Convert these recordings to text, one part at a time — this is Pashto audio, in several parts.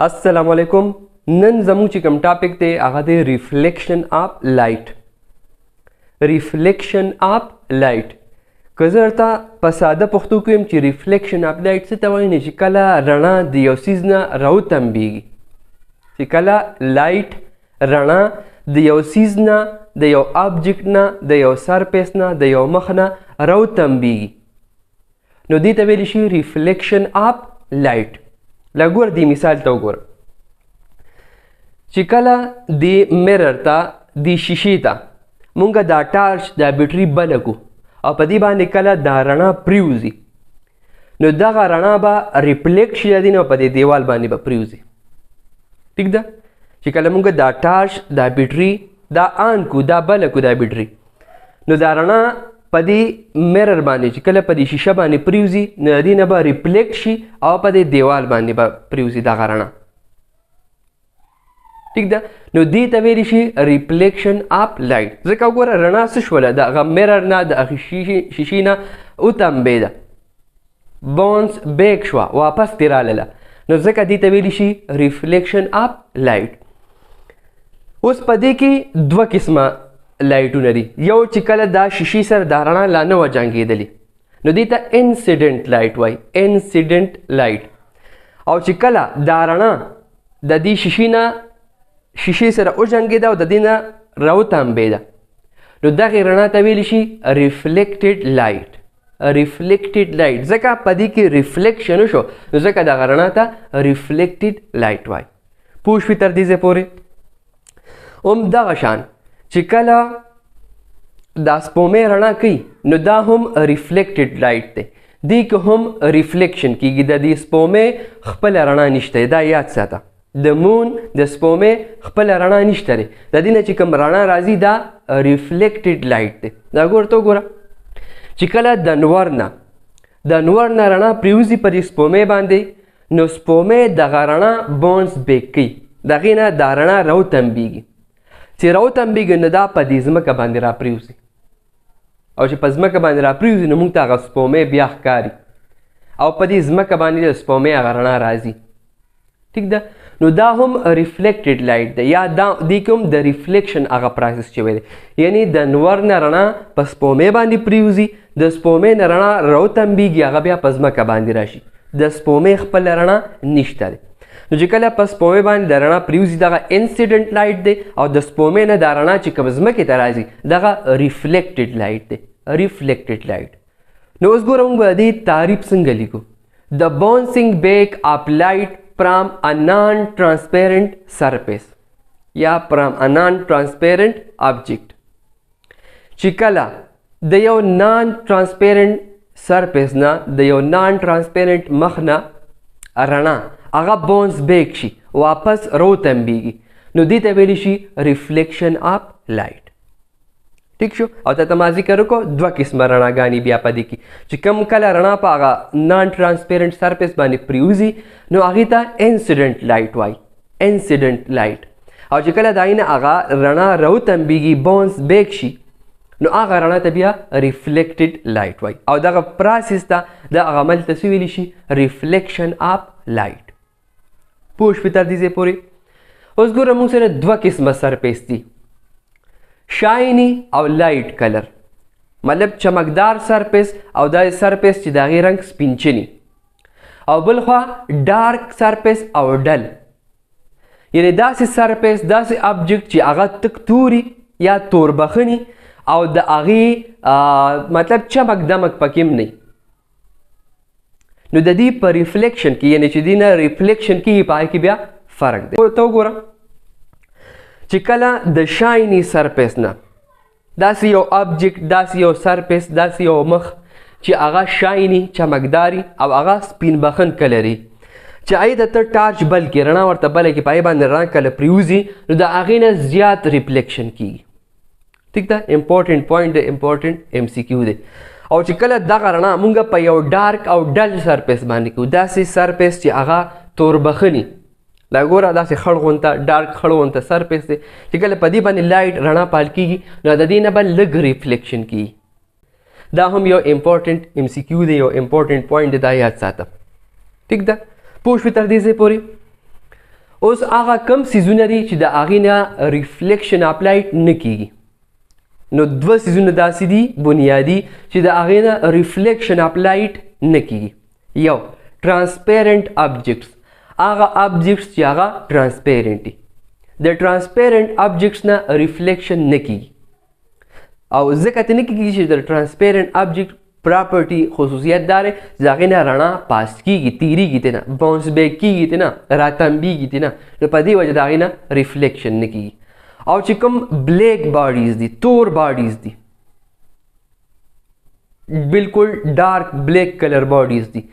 अस्सलाम वालेकुम। नन ज़मूं ची कम टॉपिक ते आगा दे reflection of light. Reflection of light कज़रता पसादा पख्तू कोم ची रिफ्लेक्शन ऑफ लाइट से तवाइने ची कला रना द यौ सीज ना राउतंबीगी ची कला लाइट रना द यौ सीज ना द यौ ऑब्जेक्ट ना द यौ सरफेस ना द यौ मख ना राउतंबीगी नो दी ته ویل شي रिफ्लेक्शन ऑफ लाइट। لګور دی مثال ته وګور چې کله د میرر ته د شیشې ته مونږ دا ټارچ دا بیټري بله کو او په دې باندې کله دا رڼا پریوزي نو دغه رڼا به ریفلیکټ شي د نو په دې دیوال باندې به پریوزي ٹھیک ده چې کله مونږ دا ټارچ دا بیټري دا آن کو دا بله کو دا بیټري نو دا رڼا په دې میرر باندې چې کله په دې شیشه باندې پریوزي نو د دې نه به ریفلیکټ شي او په دې دیوال باندې به پریوزي دغه رڼا ٹھیک ده نو دې ته ویلی شي ریفلیکشن آف لایټ ځکه وګوره رڼا څه شوله دغه میرر نه د شیشې نه وتمبېده بونس بیک شوه واپس ترې راغله نو ځکه دې ته ویلی شي ریفلیکشن آف لایټ۔ اوس په دې کې دوه قسمه لایټونه دي، یو چې کله دا شیشې سره دا رڼا لا نه وه جنګېدلې نو دې ته انسیډنټ لایټ وایي، انسیډنټ لایټ، او چې کله دا رڼا د دې شیشې سره وجنګېده او د دې نه راوتمبېده نو دغې رڼا ته ویلی شي ریفلیکټډ لایټ، ریفلیکټډ لایټ ځکه په دې کې ریفلیکشن وشو نو ځکه دغه رڼا ته ریفلیکټډ لایټ وایي. پوه شوې تر دې ځای پورې؟ همدغه شان چې کله دا سپومې رڼا کوي نو دا هم ریفلیکټډ لایټ دی، دې کې هم ریفلیکشن کیږي، د دې سپومې خپله رڼا نشته، دا یاد ساته، د مون د سپومې خپله رڼا نشته دی، د دې نه چې کوم رڼا راځي دا ریفلیکټډ لایټ دی. دا ګوره ته وګوره چې کله د نور نه رڼا پریوزي په دې سپومې باندې نو سپومې دغه رڼا بونس بیک کوي، دغې نه دا رڼا راوتمبېږي، چې راوتمبېږي نو دا په دې ځمکه باندې راپریوزي او چې په ځمکه باندې راپریوزي نو موږ ته هغه سپومې بیا ښکاري او په دې ځمکه باندې د سپومې هغه رڼا راځي. ټیک ده نو دا هم ریفلیکټډ لایټ دی، یا دا دې کې هم د ریفلیکشن هغه پروسس شوی دی، یعنی د نور نه رڼا په سپومې باندې پریوزي، د سپومې نه رڼا راوتمبېږي هغه بیا په ځمکه باندې راشي، د سپومې خپله رڼا نشته دی. نو چې کله په سپومې باندې د رڼا پریوزي دغه انسیډنټ لایټ دی او د سپومې نه دا رڼا چې کوم ځمکې ته راځي دغه ریفلیکټډ لایټ دی، ریفلیکټډ لایټ. نو اوس ګوره موږ به د دې تعریف څنګه لیکو؟ د باؤنسینګ بیک آف لایټ فرام ا نان ټرانسپیرنٹ سرفیس یا فرام ا نان ټرانسپیرنٹ آبجیکټ. چې کله د یو نان ټرانسپیرنٹ سرفیس نه د یو نان ټرانسپیرنٹ مخ نه رڼا هغه بونس بیک شي واپس راوتمبېږي نو دې ته ویلی شي ریفلیکشن آف لایټ. ټیک شو؟ او ته ما ذکر وکړو دوه قسمه رڼاګانې بیا په دې کې چې کوم کله رڼا په هغه نان ټرانسپیرنټ سرفیس باندې پریوزي نو هغې ته انسیډنټ لایټ وایي، انسیډنټ لایټ، او چې کله د هغې نه هغه رڼا راوتمبېږي بونس بیک شي نو هغه رڼا ته بیا ریفلیکټډ لایټ وایي، او دغه پروسس ته د هغه عمل ته څه ویلی شي؟ ریفلیکشن آف لایټ. پوه شوې تر دې ځای پورې؟ اوس ګوره موږ سره دوه قسمه سرفیس دي، شایني او لایټ کلر، مطلب چمکدار سرفیس او دا سرفیس چې د هغې رنګ سپینچني، او بل خوا ډارک سرفیس او ډل، یعنې داسې سرفیس داسې آبجیکټ چې هغه تک توري یا توربخني او د هغې مطلب چمک دمک پکې هم نه نو د دې په ریفلیکشن کې یعنی چې دې نه ریفلیکشن کېږي په هغې کې بیا فرق دی. ته وګوره چې کله د شایني سرفیس نه داسې یو آبجیکټ داسې یو سرفیس داسې یو مخ چې هغه شایني چمکداري او هغه سپین بخن کلري چې هغې ته ته ټارچ بل کې رڼا ورته بله کې په هغې باندې رڼا کله پریوزي نو د هغې نه زیات ریفلیکشن کېږي. ټیک ده؟ امپورټنټ پوینټ دی، امپورټنټ ایم سی کیو دی. او چې کله دغه رڼا مونږ په یو ډارک او ډل سرفیس باندې کوو، داسې سرفیس چې هغه توربخني، دا ګوره داسې خړ غونته ډارک خړ غونته سرفیس دی چې کله په دې باندې لایټ رڼا پال کېږي نو د دې نه به لږ ریفلیکشن کېږي. دا هم یو امپورټنټ ایم سی کیو دی، یو امپورټنټ پوینټ دی، دا یاد ساته. ټیک ده؟ پوه شوې تر دې ځای پورې؟ اوس هغه کم سیزونه دي چې د هغې نه ریفلیکشن اف لایټ نه کیږي. نو دوه سیزونه داسې دي بنیادي چې د هغې نه ریفلیکشن اف لایټ نه کیږي. یو ټرانسپیرنټ آبجیکټس، هغه آبجیکټس چې هغه ټرانسپیرنټ دي. د ټرانسپیرنټ آبجیکټس نه ریفلیکشن نه کیږي او ځکه ته نه کیږي چې د ټرانسپیرنټ آبجیکټ پراپرټي خصوصیت دار چې د هغې نه رڼا پاس کیږي، تیریږي ترې نه، باونس بیک کیږي ترې نه، راتمبیږي ترې نه. نو په دې وجه د هغې نه ریفلیکشن نه کیږي. او چې کوم بلیک باډیز دي، تور باډیز دي، بالکل ډارک بلیک کلر باډیز دي،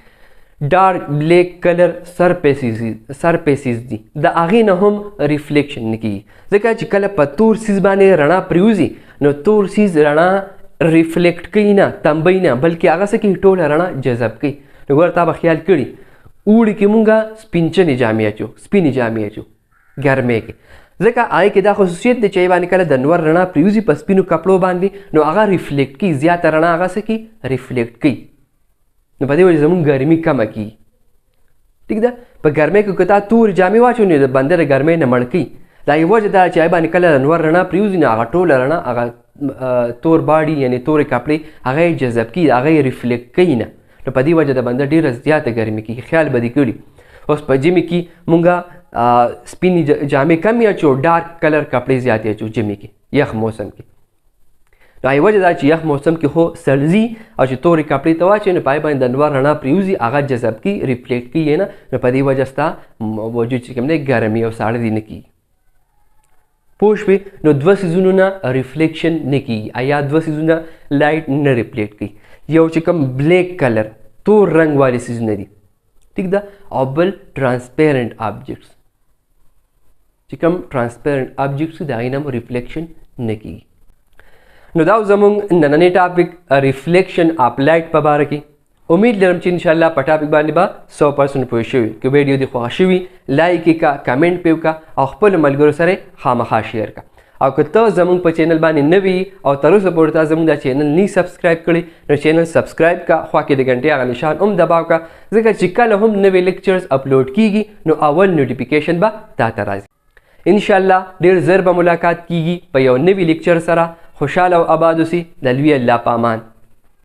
ډارک بلیک کلر سرفیسز دي، د هغې نه هم ریفلیکشن نه کیږي. ځکه چې کله په تور سیز باندې رڼا پریوځي نو تور سیز رڼا ریفلیکټ کوي نه، تمبوي نه، بلکې هغه څه کوي ټوله رڼا جذب کوي. نو ګوره تا به خیال کړي اوړي کې مونږ سپینچنې جامې اچو، سپینې جامې اچو ګرمۍ کې، ځکه هغې کې دا خصوصیت دی چې هغې باندې کله د نور رڼا پریوځي په سپینو کپړو باندې نو هغه ریفلیکټ کوي، زیاته رڼا هغه څه کوي ریفلیکټ کوي. نو په دې وجه زموږ ګرمي کمه کیږي. ټیک ده. په ګرمۍ کې که تا تورې جامې واچوې نو د بنده د ګرمۍ نه مړ کوي. دا یو وجه دا چې هغې باندې کله د نور رڼا پریوځي نو هغه ټوله رڼا هغه تور باډي یعنې تورې کپړې هغه یې جذب کړي، هغه یې ریفلیکټ کوي نه. نو په دې وجه د بنده ډېره زیاته ګرمي کېږي. خیال به دې کړي. اوس په ژمي کې مونږ سپینې جامې کمې اچو، ډارک کلر کپړې زیاتې اچو ژمي کې، یخ موسم کې. نو یوه وجه دا چې یخ موسم کې خو سړځي او چې تورې کپړې ته واچوې نو په هغې باندې د نور رڼا پرېوځي، هغه جذب کړي، ریفلیکټ کړي یې نه. نو په دې وجه ستا وجود چې کوم دی ګرمي او ساړه دې نه کېږي. پوه شوې؟ نو دوه څیزونو نه ریفلیکشن نه کېږي یا دوه څیزونه لایټ نه ریفلیکټ کوي. یو چې کوم بلیک کلر تور رنګ والي څیزونه دي، ټیک ده، او بل ټرانسپیرنټ آبجیکټس چې کوم ټرانسپیرنټ آبجیکټس دي د هغې نه هم ریفلیکشن نه کېږي. نو دا زموږ نننی ټاپک ریفلیکشن اف لایټ په باره کې. امید لرم چې انشاءالله په ټاپک باندې به 100% پوه شوي. که ویډیو دې خوښه شوي لایک یې کړه، کمنټ پې وکړه او خپلو ملګرو سره خامخا شیر کړه. او که ته زموږ په چینل باندې نوي او تر اوسه پورې تا زموږ دا چینل نه سبسکرایب کړی نو چینل سبسکرایب کړه، خوا کې د غنټې هغه نشان هم دباو کړه، ځکه چې کله هم نوې لیکچرز اپلوډ کیږي نو اول نوټیفیکیشن به تا ته راځي. انشاءالله ډېر ژر به ملاقات کیږي په یو نوي لیکچر سره. خوشحاله او آباد اوسئ. د لوی الله په امان.